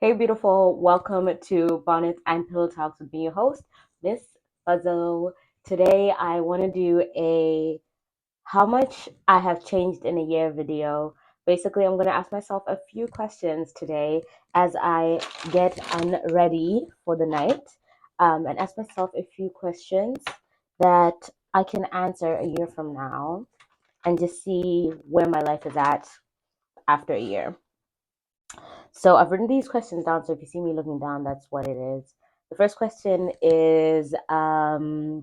Hey, beautiful. Welcome to Bonnets and Pillow Talks with me, your host, Miss Buzzo. Today, I want to do a how much I have changed in a year video. Basically, I'm going to ask myself a few questions today as I get unready for the night and ask myself a few questions that I can answer a year from now and just see where my life is at after a year. So I've written these questions down. So if you see me looking down, that's what it is. The first question is are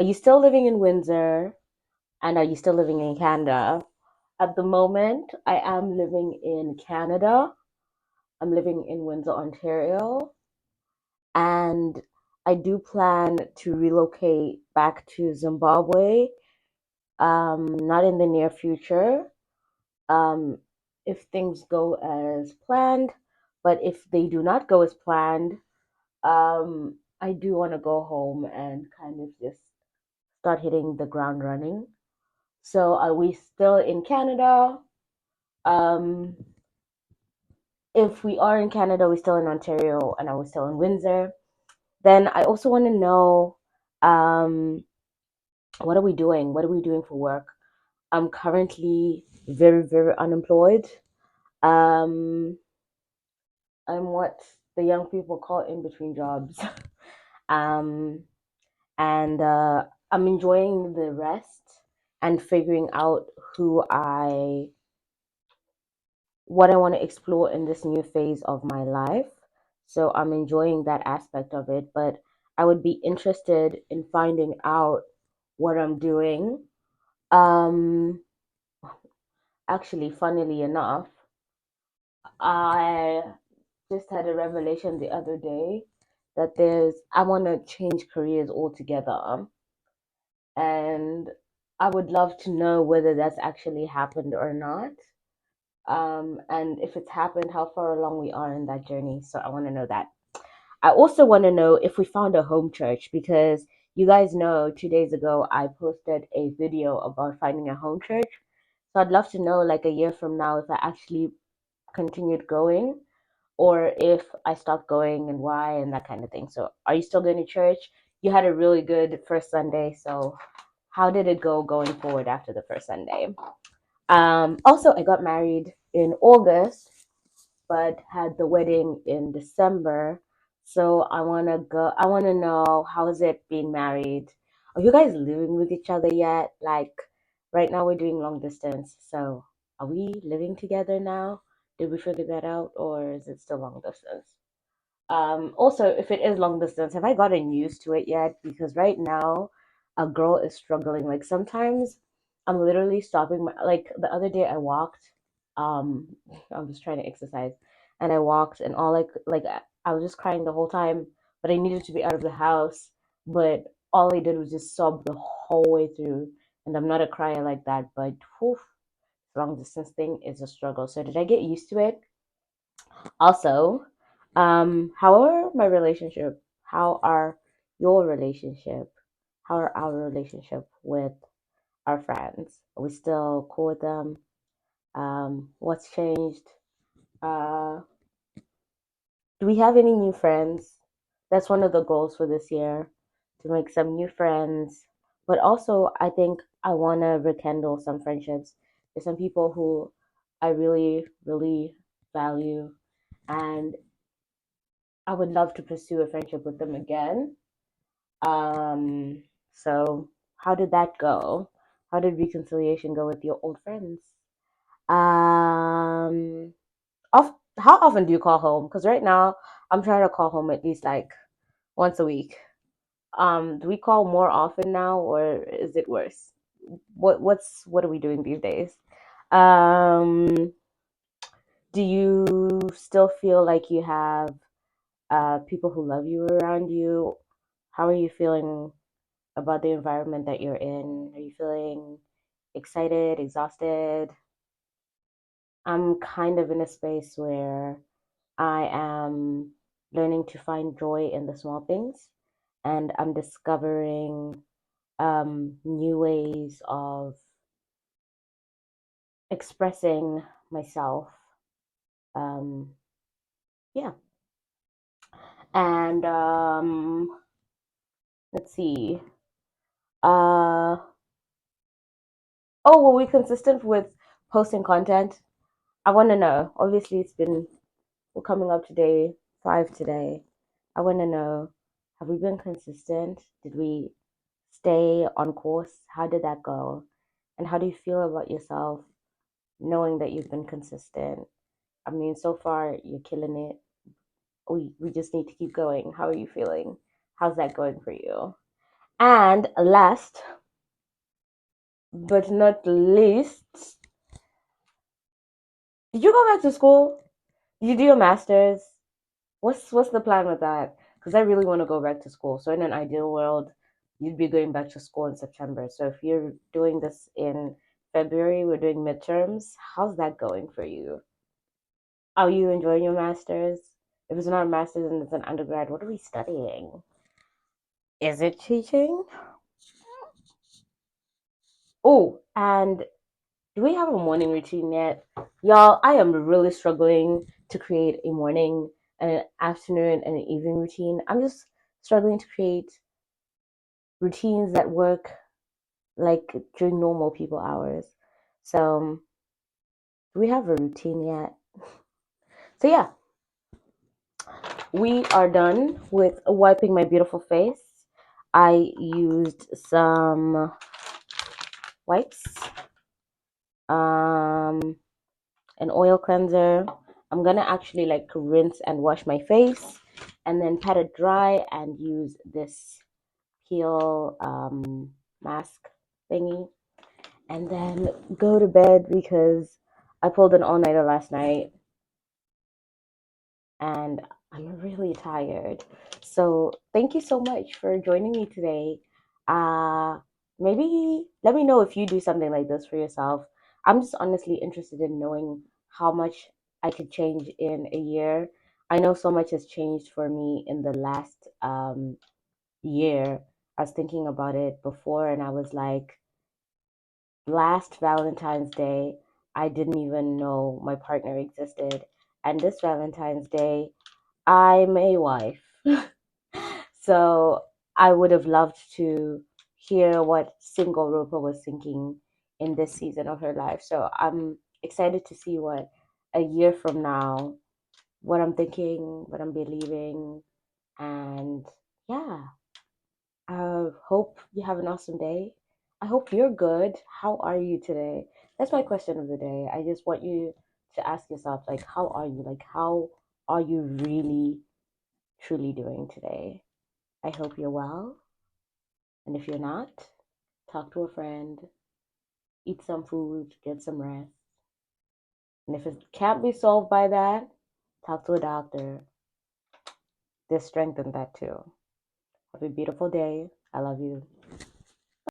you still living in Windsor? And are you still living in Canada? At the moment, I am living in Canada. I'm living in Windsor, Ontario. And I do plan to relocate back to Zimbabwe, not in the near future, um, if things go as planned. But if they do not go as planned, I do want to go home and kind of just start hitting the ground running. So are we still in Canada? Um, if we are in Canada, we're still in Ontario, and are we still in Windsor? Then I also want to know, um, what are we doing? What are we doing for work? I'm currently very, very unemployed. Um, I'm what the young people call in between jobs. um, and I'm enjoying the rest and figuring out who what I want to explore in this new phase of my life. So I'm enjoying that aspect of it, but I would be interested in finding out what I'm doing. Um, Actually, funnily enough, I just had a revelation the other day that I want to change careers altogether. And I would love to know whether that's actually happened or not. And if it's happened, how far along we are in that journey. So I want to know that. I also want to know if we found a home church because you guys know 2 days ago I posted a video about finding a home church. So I'd love to know, like a year from now, if I actually continued going or if I stopped going and why and that kind of thing. So are you still going to church? You had a really good first Sunday. So how did it go going forward after the first Sunday? Also, I got married in August, but had the wedding in December. So I want to go. I want to know, how is it being married? Are you guys living with each other yet? Like right now, we're doing long distance. So are we living together now? Did we figure that out, or is it still long distance? Also, if it is long distance, have I gotten used to it yet? Because right now, a girl is struggling. Like sometimes I'm literally stopping like the other day I walked, um, I was trying to exercise and I walked and all I was just crying the whole time, but I needed to be out of the house. But all I did was just sob the whole way through. And I'm not a crier like that, but whew, long distance thing is a struggle. So did I get used to it? Also, how are my relationship? How are your relationship? How are our relationship with our friends? Are we still cool with them? What's changed? Uh, do we have any new friends? That's one of the goals for this year, to make some new friends. But also, I think I want to rekindle some friendships. There's some people who I really, really value, and I would love to pursue a friendship with them again. So how did that go? How did reconciliation go with your old friends? Um, how often do you call home? Because right now I'm trying to call home at least like once a week. Do we call more often now, or is it worse? What are we doing these days? Um, do you still feel like you have people who love you around you? How are you feeling about the environment that you're in? Are you feeling excited, exhausted? I'm kind of in a space where I am learning to find joy in the small things, and I'm discovering new ways of expressing myself. Um, yeah. And let's see. Uh oh, were we consistent with posting content? I want to know. Obviously, we're coming up today, 5 today. I want to know, have we been consistent? Did we stay on course? How did that go? And how do you feel about yourself knowing that you've been consistent? I mean, so far you're killing it. We just need to keep going. How are you feeling? How's that going for you? And last but not least, did you go back to school? Did you do your master's? What's the plan with that? Because I really want to go back to school. So in an ideal world, you'd be going back to school in September. So if you're doing this in February, we're doing midterms. How's that going for you? Are you enjoying your master's? If it's not a master's and it's an undergrad, what are we studying? Is it teaching? Oh, and do we have a morning routine yet? Y'all, I am really struggling to create a morning and an afternoon and an evening routine. I'm just struggling to create routines that work like during normal people hours. So, do we have a routine yet? So, yeah, we are done with wiping my beautiful face. I used some wipes, um, an oil cleanser. I'm gonna actually like rinse and wash my face and then pat it dry and use this peel mask thingy and then go to bed because I pulled an all nighter last night and I'm really tired. So thank you so much for joining me today. Uh Maybe let me know if you do something like this for yourself. I'm just honestly interested in knowing how much I could change in a year. I know so much has changed for me in the last year. I was thinking about it before and I was like, last Valentine's Day, I didn't even know my partner existed. And this Valentine's Day, I'm a wife. So I would have loved to hear what single Ropa was thinking in this season of her life. So I'm excited to see what a year from now, what I'm thinking, what I'm believing. And yeah, I hope you have an awesome day. I hope you're good. How are you today? That's my question of the day. I just want you to ask yourself, like, how are you? Like, how are you really, truly doing today? I hope you're well. And if you're not, talk to a friend, eat some food, get some rest. And if it can't be solved by that, talk to a doctor. There's strength in that too. Have a beautiful day. I love you.